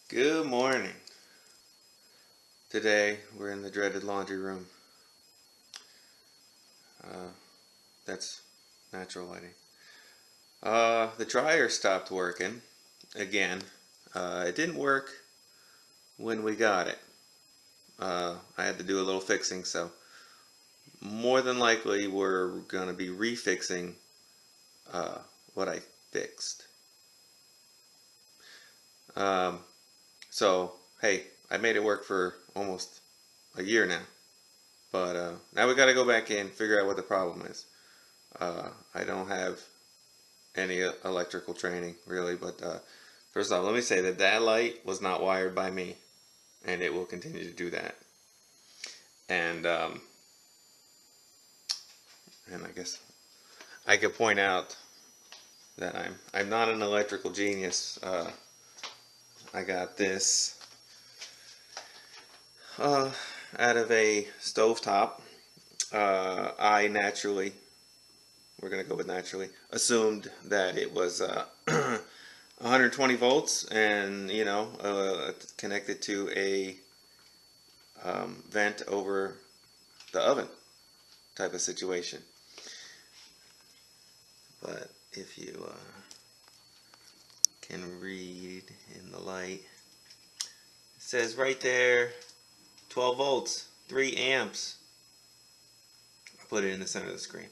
Good morning. Today we're in the dreaded laundry room. That's natural lighting. The dryer stopped working again. It didn't work when we got it. I had to do a little fixing, so more than likely we're going to be refixing what I fixed. Um, so, hey, I made it work for almost a year now. But now we got to go back in, figure out what the problem is. I don't have any electrical training really, but first off, let me say that that light was not wired by me, and it will continue to do that. And and I guess I could point out that I'm not an electrical genius. I got this uh, out of a stovetop. I naturally, we're gonna go with naturally, assumed that it was 120 volts and connected to a vent over the oven type of situation. But if you can read in the light, it says right there 12 volts, 3 amps. I put it in the center of the screen.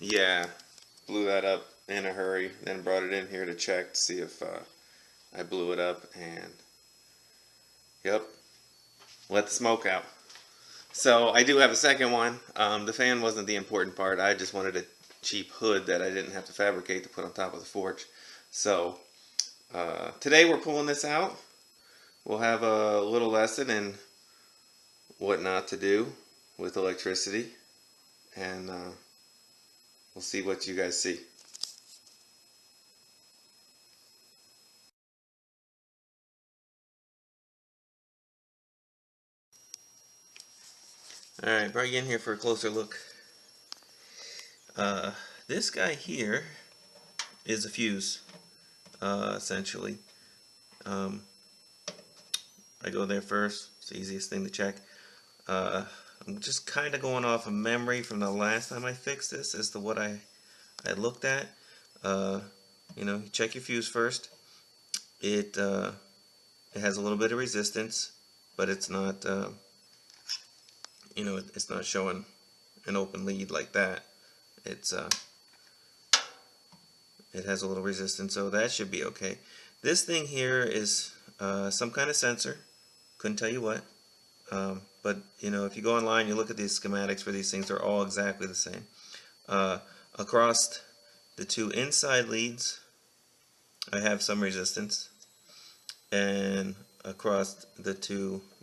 Yeah, blew that up in a hurry, then brought it in here to check to see if I blew it up, and yep, let the smoke out. So I do have a second one. The fan wasn't the important part. I just wanted a cheap hood that I didn't have to fabricate to put on top of the forge. So today we're pulling this out. We'll have a little lesson in what not to do with electricity, and we'll see what you guys see. Alright, brought you in here for a closer look. This guy here is a fuse, essentially. I go there first. It's the easiest thing to check. I'm just kind of going off of memory from the last time I fixed this as to what I looked at. You check your fuse first. It has a little bit of resistance, but it's not it's not showing an open lead like that. It has a little resistance, so that should be okay. This thing here is some kind of sensor. Couldn't tell you what. But if you go online, you look at these schematics for these things, they're all exactly the same. Across the two inside leads, I have some resistance, and across the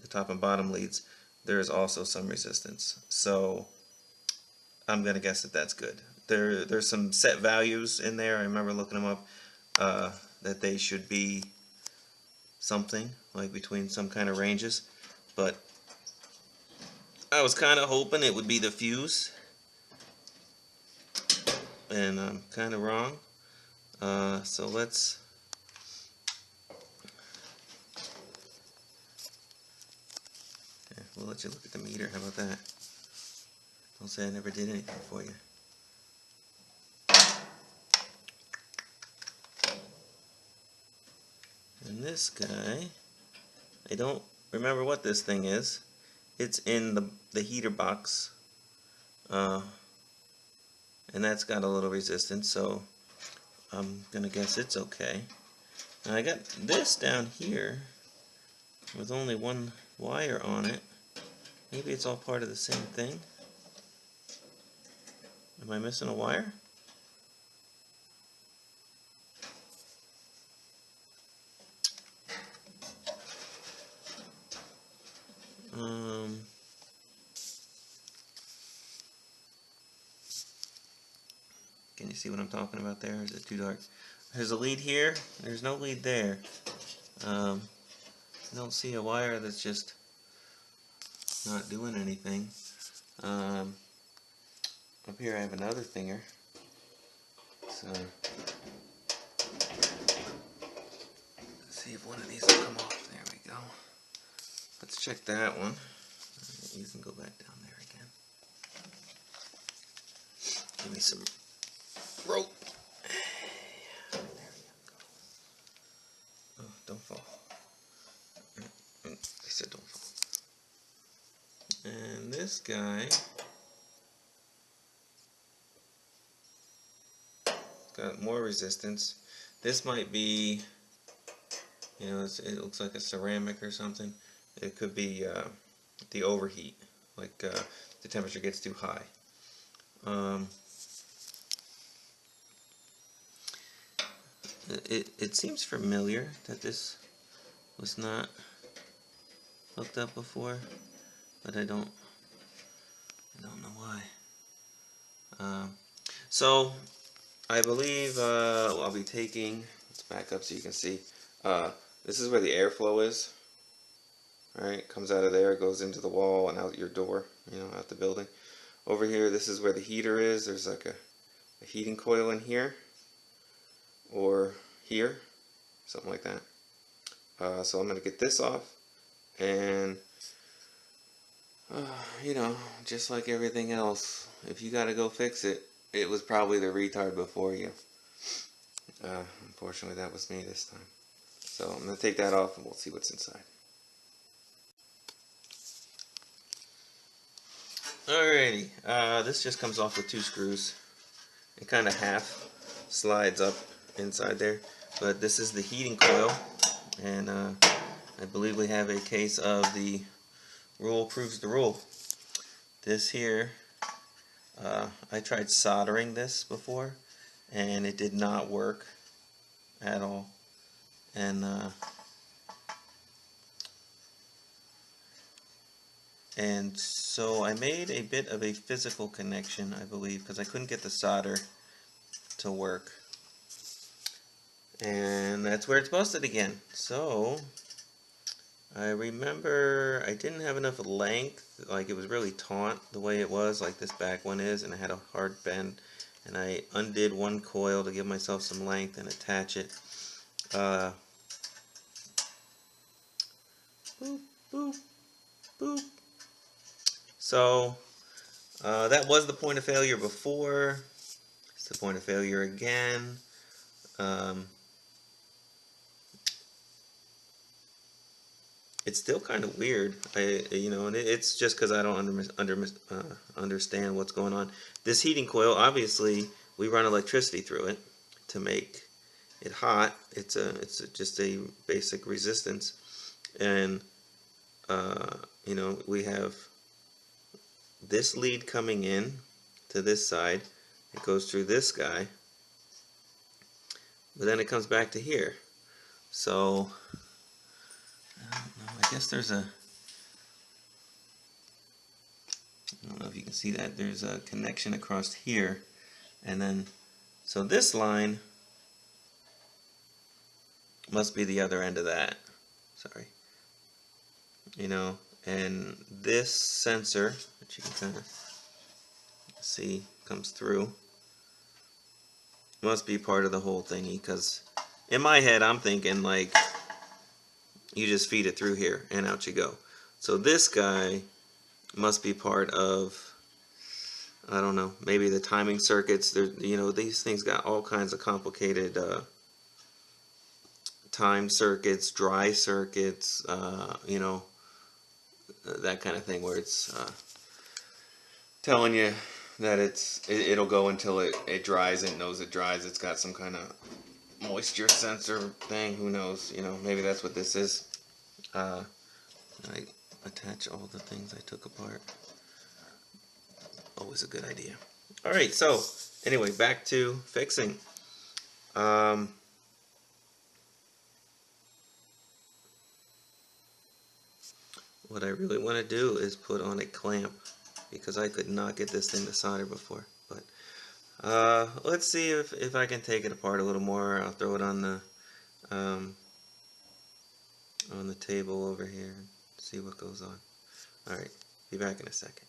top and bottom leads, there is also some resistance. So I'm gonna guess that that's good. There's some set values in there. I remember looking them up, that they should be something like between some kind of ranges, but I was kind of hoping it would be the fuse, and I'm kind of wrong. So let's we'll let you look at the meter. How about that? Don't say I never did anything for you. And this guy, I don't remember what this thing is. It's in the heater box, and that's got a little resistance, so I'm gonna guess it's okay. Now I got this down here with only one wire on it. Maybe it's all part of the same thing. Am I missing a wire? Can you see what I'm talking about there? Or is it too dark? There's a lead here. There's no lead there. I don't see a wire that's just not doing anything. Up here I have another thinger. So let's check that one. You can go back down there again. Give me some rope. There you go. Oh, don't fall. I said don't fall. And this guy got more resistance. This might be, you know, it looks like a ceramic or something. It could be the overheat, like the temperature gets too high. It seems familiar that this was not hooked up before, but I don't know why. So I believe I'll be taking, let's back up so you can see. This is where the airflow is. Alright, it comes out of there, goes into the wall and out your door, you know, out the building. Over here, this is where the heater is. There's like a heating coil in here, or here, something like that. So I'm going to get this off, and you know, just like everything else, if you got to go fix it, it was probably the retard before you. Unfortunately, that was me this time. So I'm going to take that off and we'll see what's inside. Alrighty, this just comes off with 2 screws. It kind of half slides up inside there. But this is the heating coil, and I believe we have a case of the rule proves the rule. This here, I tried soldering this before, and it did not work at all. And so I made a bit of a physical connection, I believe, because I couldn't get the solder to work. And that's where it's busted again. So I remember I didn't have enough length, like it was really taut the way it was, like this back one is, and I had a hard bend. And I undid one coil to give myself some length and attach it. Boop, boop, boop. So that was the point of failure before. It's the point of failure again. It's still kind of weird, you know, and it's just because I don't understand what's going on. This heating coil, obviously, we run electricity through it to make it hot. It's just a basic resistance, and you know, we have this lead coming in to this side. It goes through this guy, but then it comes back to here. So I don't know. I guess there's a, I don't know if you can see that. There's a connection across here, and then so this line must be the other end of that. Sorry. You know, and this sensor, which you can kind of see comes through, must be part of the whole thingy, because in my head I'm thinking like you just feed it through here and out you go. So this guy must be part of, I don't know, maybe the timing circuits. There, you know, these things got all kinds of complicated time circuits, dry circuits, you know, that kind of thing, where it's telling you that it'll go until it dries. It knows it dries. It's got some kind of moisture sensor thing. Who knows? You know, maybe that's what this is. I attach all the things I took apart. Always a good idea. All right. So anyway, back to fixing. What I really want to do is put on a clamp, because I could not get this thing to solder before. But let's see if I can take it apart a little more. I'll throw it on the table over here and see what goes on. Alright, be back in a second.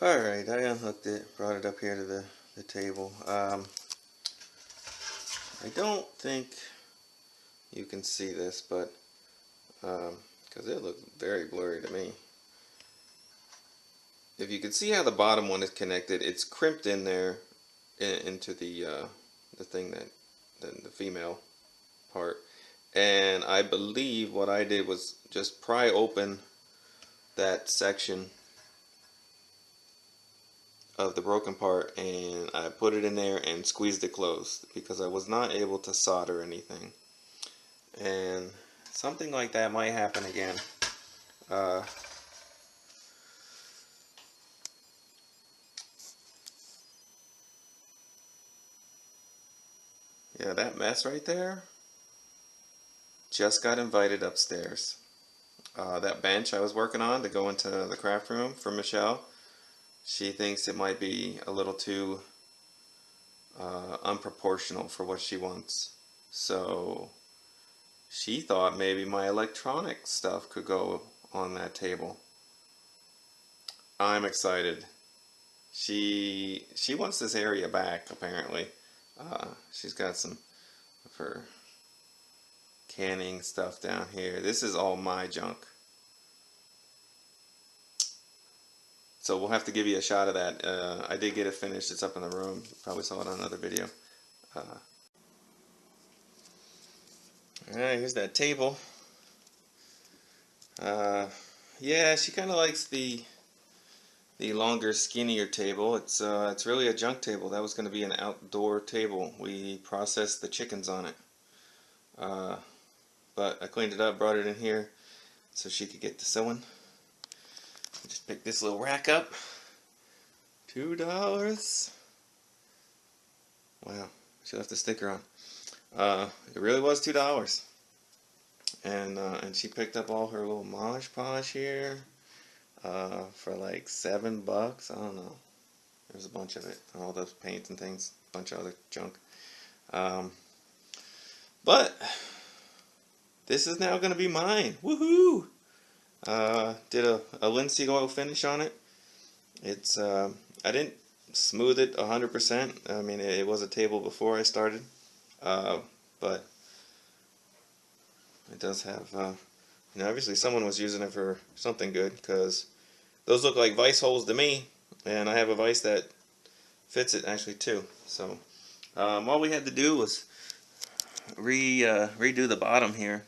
Alright, I unhooked it, brought it up here to the table. I don't think, you can see this, but because it looks very blurry to me. If you can see how the bottom one is connected, it's crimped in there into the thing that the female part. And I believe what I did was just pry open that section of the broken part, and I put it in there and squeezed it closed because I was not able to solder anything. And something like that might happen again. Yeah, that mess right there just got invited upstairs. That bench I was working on to go into the craft room for Michelle, she thinks it might be a little too unproportional for what she wants. So she thought maybe my electronic stuff could go on that table. I'm excited. She wants this area back, apparently. She's got some of her canning stuff down here. This is all my junk. So we'll have to give you a shot of that. I did get it finished. It's up in the room. You probably saw it on another video. Alright, here's that table. Yeah, she kind of likes the longer, skinnier table. It's really a junk table. That was going to be an outdoor table. We processed the chickens on it. But I cleaned it up, brought it in here so she could get to sewing. I just picked this little rack up. $2. Wow, she left the sticker on. It really was $2. And she picked up all her little Mod Podge here for like $7. I don't know. There's a bunch of it. All those paints and things. A bunch of other junk. But this is now going to be mine. Woohoo! Did a linseed oil finish on it. It's I didn't smooth it 100%. I mean, it was a table before I started, but it does have. You know, obviously someone was using it for something good, because those look like vise holes to me, and I have a vise that fits it actually too. So all we had to do was redo the bottom here,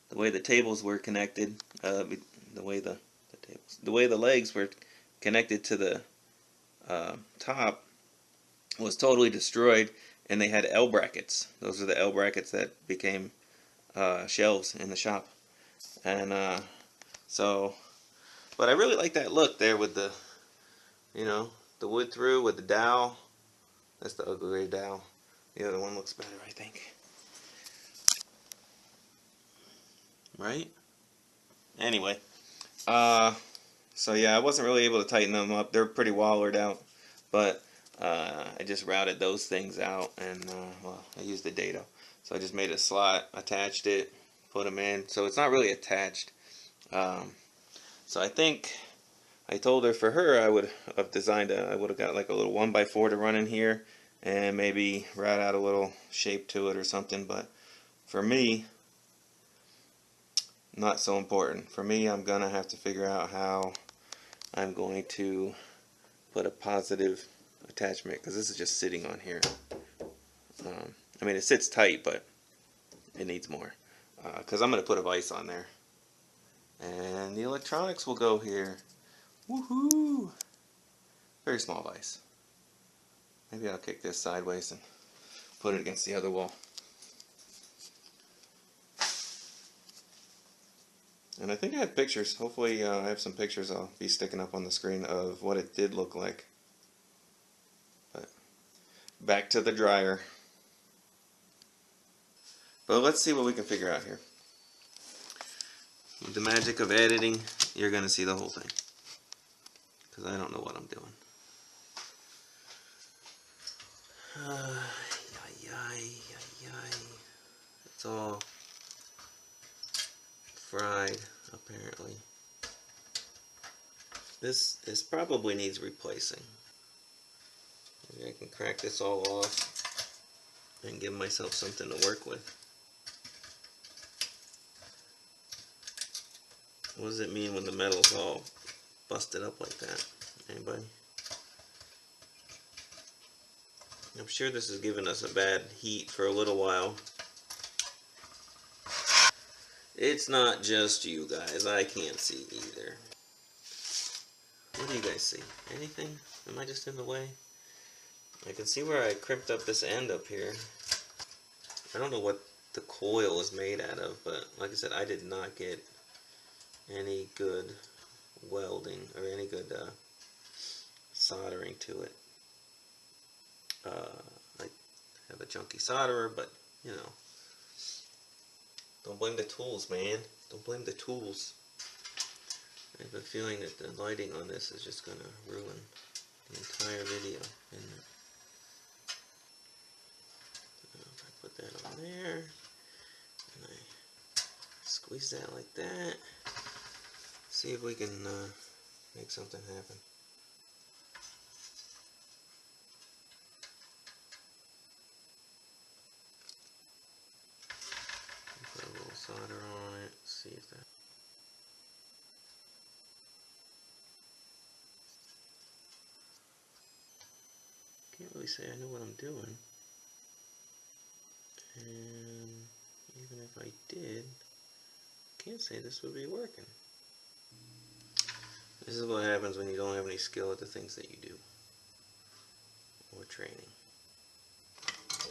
the way the tables were connected, the way the way the legs were connected to the top was totally destroyed, and they had L brackets. Those are the L brackets that became shelves in the shop. And so, but I really like that look there with the, you know, the wood through with the dowel. That's the ugly dowel. The other one looks better, I think. Right? Anyway, so yeah, I wasn't really able to tighten them up. They're pretty wallered out, but I just routed those things out, and well, I used the dado. So I just made a slot, attached it, put them in. So it's not really attached. So I think I told her for her I would have designed I would have got like a little 1x4 to run in here, and maybe route out a little shape to it or something. But for me, not so important. For me, I'm gonna have to figure out how I'm going to put a positive attachment, because this is just sitting on here. I mean, it sits tight, but it needs more, because I'm going to put a vise on there, and the electronics will go here. Woohoo! Very small vise. Maybe I'll kick this sideways and put it against the other wall. And I think I have pictures. Hopefully I have some pictures I'll be sticking up on the screen of what it did look like. But back to the dryer. But let's see what we can figure out here. With the magic of editing, you're going to see the whole thing, because I don't know what I'm doing. It's all fried, apparently. This probably needs replacing. Maybe I can crack this all off and give myself something to work with. What does it mean when the metal's all busted up like that? Anybody? I'm sure this is giving us a bad heat for a little while. It's not just you guys. I can't see either. What do you guys see? Anything? Am I just in the way? I can see where I crimped up this end up here. I don't know what the coil is made out of, but like I said, I did not get any good welding or any good soldering to it. I have a junky solderer, but you know, don't blame the tools, man. Don't blame the tools. I have a feeling that the lighting on this is just going to ruin the entire video. Isn't it? If I put that on there, and I squeeze that like that, see if we can make something happen. Put a little solder on it, see if that... Can't really say I know what I'm doing, and even if I did, can't say this would be working. This is what happens when you don't have any skill at the things that you do, or training.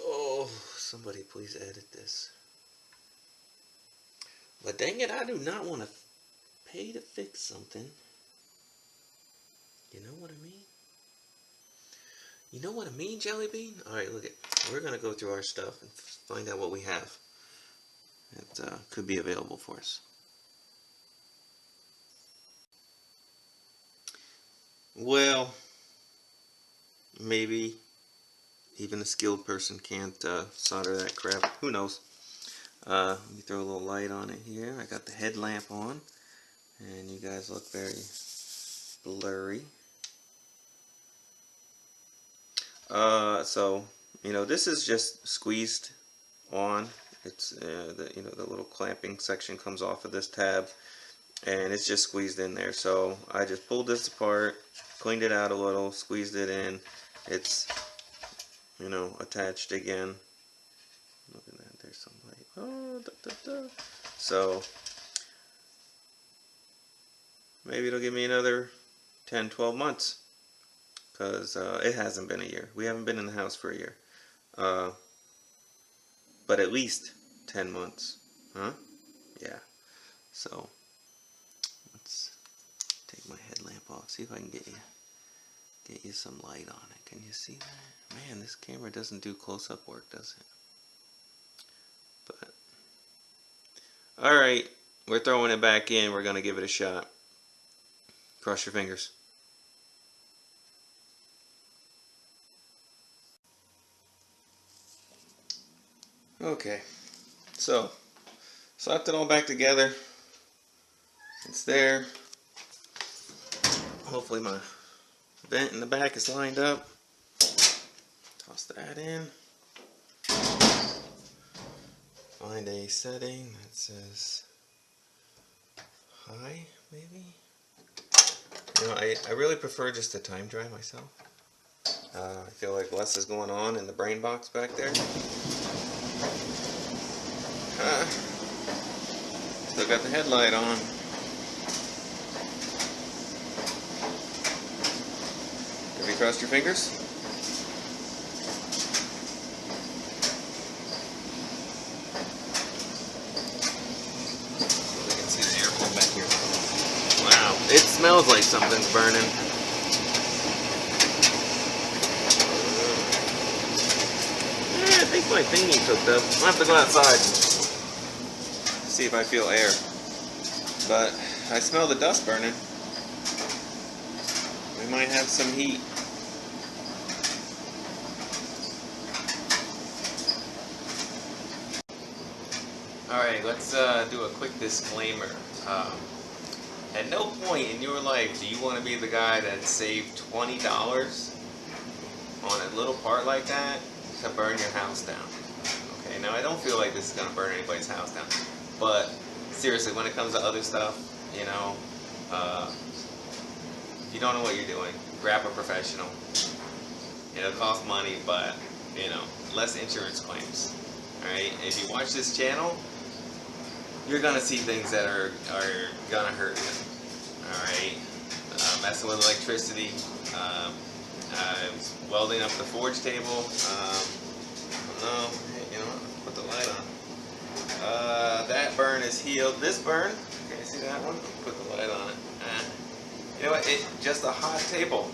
Oh, somebody please edit this. But dang it, I do not want to pay to fix something. You know what I mean? You know what I mean, Jelly Bean? Alright, look it. We're going to go through our stuff and find out what we have that could be available for us. Well, maybe even a skilled person can't solder that crap. Who knows? Let me throw a little light on it here. I got the headlamp on, and you guys look very blurry. So you know, this is just squeezed on. It's the little clamping section comes off of this tab, and it's just squeezed in there. So I just pulled this apart, cleaned it out a little, squeezed it in. It's, you know, attached again. Look at that, there's some light. Oh, da, da, da. So maybe it'll give me another 10-12 months, because it hasn't been a year. We haven't been in the house for a year, but at least 10 months, huh? Yeah. So let's take my headlamp off, see if I can get you some light on it. Can you see that? Man, this camera doesn't do close-up work, does it? But alright, we're throwing it back in. We're gonna give it a shot. Cross your fingers. Okay, so slapped it all back together. It's there. Hopefully my vent in the back is lined up. Toss that in. Find a setting that says high, maybe? You know, I really prefer just to time dry myself. I feel like less is going on in the brain box back there. Still got the headlight on. Have you crossed your fingers? So we can see the air flow back here. Wow, it smells like something's burning. Yeah, I think my thingy's hooked up. I'll have to go outside and see if I feel air. But I smell the dust burning. We might have some heat. Alright, let's do a quick disclaimer. At no point in your life do you want to be the guy that saved $20 on a little part like that to burn your house down. Okay, now I don't feel like this is going to burn anybody's house down, but seriously, when it comes to other stuff, you know, if you don't know what you're doing, grab a professional. It'll cost money, but you know, less insurance claims. All right. If you watch this channel, you're gonna see things that are gonna hurt you. All right. Messing with electricity. Welding up the forge table. No, you know what? Put the light on. That burn is healed. This burn, can you see that one? Put the light on it. You know what? It's just a hot table.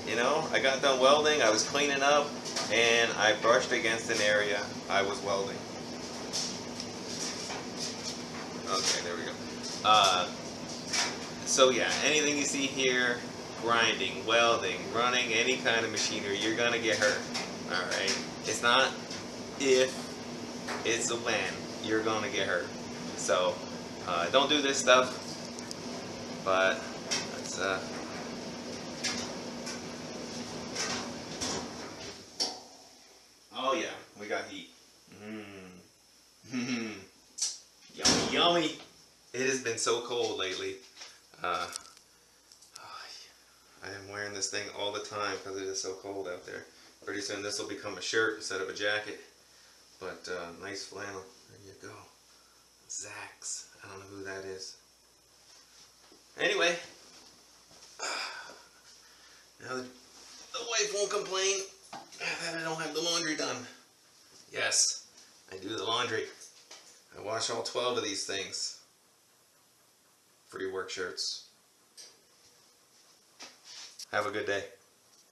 You know, I got done welding, I was cleaning up, and I brushed against an area I was welding. Okay, there we go. So yeah, anything you see here, grinding, welding, running any kind of machinery, you're gonna get hurt. Alright? It's not if, it's a when you're gonna get hurt. So, don't do this stuff, but let's, oh yeah, we got heat. Mmm. Yummy, yummy. It has been so cold lately. I am wearing this thing all the time because it is so cold out there. Pretty soon this will become a shirt instead of a jacket. But nice flannel. There you go. Zax. I don't know who that is. Anyway. Now the wife won't complain that I don't have the laundry done. Yes, I do the laundry. I wash all 12 of these things. Free work shirts. Have a good day.